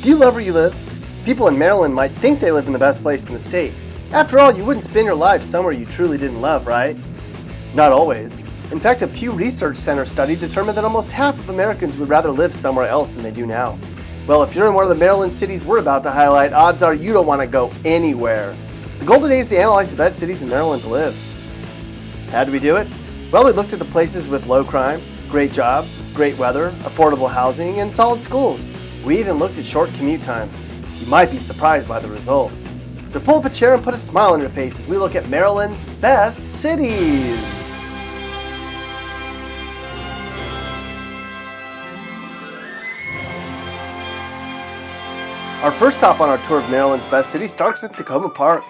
Do you love where you live? People in Maryland might think they live in the best place in the state. After all, you wouldn't spend your life somewhere you truly didn't love, right? Not always. In fact, a Pew Research Center study determined that almost half of Americans would rather live somewhere else than they do now. Well, if you're in one of the Maryland cities we're about to highlight, odds are you don't want to go anywhere. The goal today is to analyze the best cities in Maryland to live. How do we do it? Well, we looked at the places with low crime, great jobs, great weather, affordable housing, and solid schools. We even looked at short commute times. You might be surprised by the results. So pull up a chair and put a smile on your face as we look at Maryland's best cities. Our first stop on our tour of Maryland's best cities starts at Takoma Park.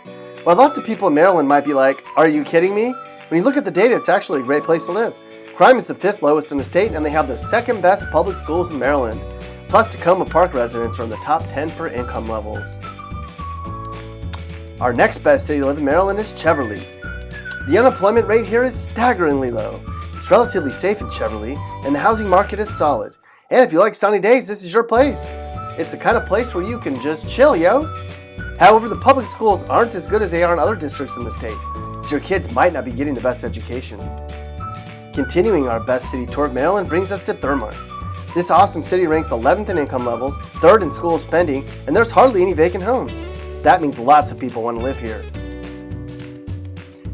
While lots of people in Maryland might be like, "Are you kidding me?" When you look at the data, it's actually a great place to live. Crime is the 5th lowest in the state, and they have the 2nd best public schools in Maryland. Plus, Takoma Park residents are in the top 10 for income levels. Our next best city to live in Maryland is Cheverly. The unemployment rate here is staggeringly low. It's relatively safe in Cheverly, and the housing market is solid. And if you like sunny days, this is your place. It's the kind of place where you can just chill, yo. However, the public schools aren't as good as they are in other districts in the state, so your kids might not be getting the best education. Continuing our best city tour of Maryland brings us to Thurmont. This awesome city ranks 11th in income levels, 3rd in school spending, and there's hardly any vacant homes. That means lots of people want to live here.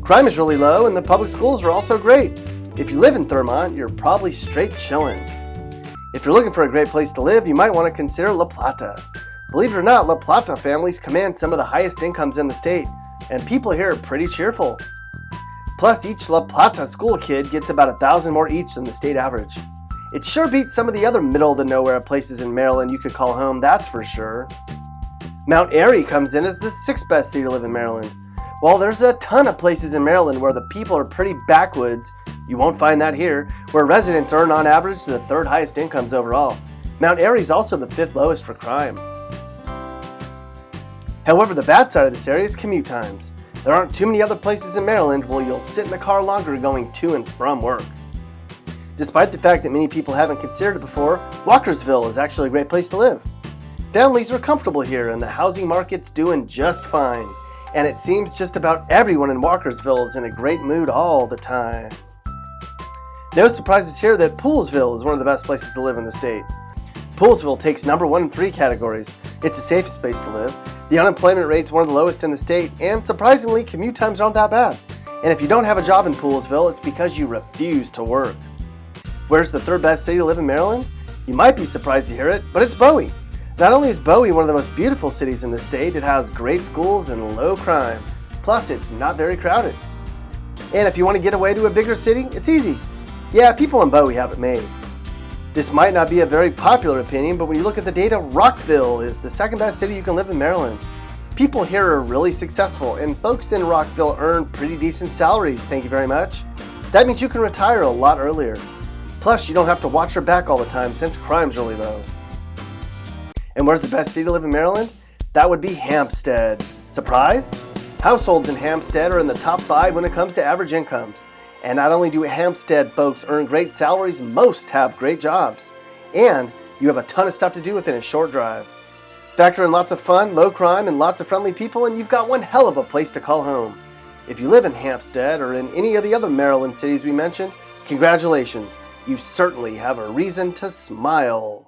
Crime is really low, and the public schools are also great. If you live in Thurmont, you're probably straight chillin'. If you're looking for a great place to live, you might want to consider La Plata. Believe it or not, La Plata families command some of the highest incomes in the state, and people here are pretty cheerful. Plus, each La Plata school kid gets about 1,000 more each than the state average. It sure beats some of the other middle-of-the-nowhere places in Maryland you could call home, that's for sure. Mount Airy comes in as the 6th best city to live in Maryland. While there's a ton of places in Maryland where the people are pretty backwoods, you won't find that here, where residents earn on average the 3rd highest incomes overall. Mount Airy is also the 5th lowest for crime. However, the bad side of this area is commute times. There aren't too many other places in Maryland where you'll sit in the car longer going to and from work. Despite the fact that many people haven't considered it before, Walkersville is actually a great place to live. Families are comfortable here and the housing market's doing just fine. And it seems just about everyone in Walkersville is in a great mood all the time. No surprises here that Poolesville is one of the best places to live in the state. Poolesville takes number 1 in 3 categories. It's the safest place to live. The unemployment rate's one of the lowest in the state, and surprisingly, commute times aren't that bad. And if you don't have a job in Poolesville, it's because you refuse to work. Where's the 3rd best city to live in Maryland? You might be surprised to hear it, but it's Bowie. Not only is Bowie one of the most beautiful cities in the state, it has great schools and low crime. Plus, it's not very crowded. And if you want to get away to a bigger city, it's easy. Yeah, people in Bowie have it made. This might not be a very popular opinion, but when you look at the data, Rockville is the 2nd best city you can live in Maryland. People here are really successful, and folks in Rockville earn pretty decent salaries, thank you very much. That means you can retire a lot earlier. Plus, you don't have to watch your back all the time since crime's really low. And where's the best city to live in Maryland? That would be Hampstead. Surprised? Households in Hampstead are in the top 5 when it comes to average incomes. And not only do Hampstead folks earn great salaries, most have great jobs. And you have a ton of stuff to do within a short drive. Factor in lots of fun, low crime, and lots of friendly people, and you've got one hell of a place to call home. If you live in Hampstead or in any of the other Maryland cities we mentioned, congratulations. You certainly have a reason to smile.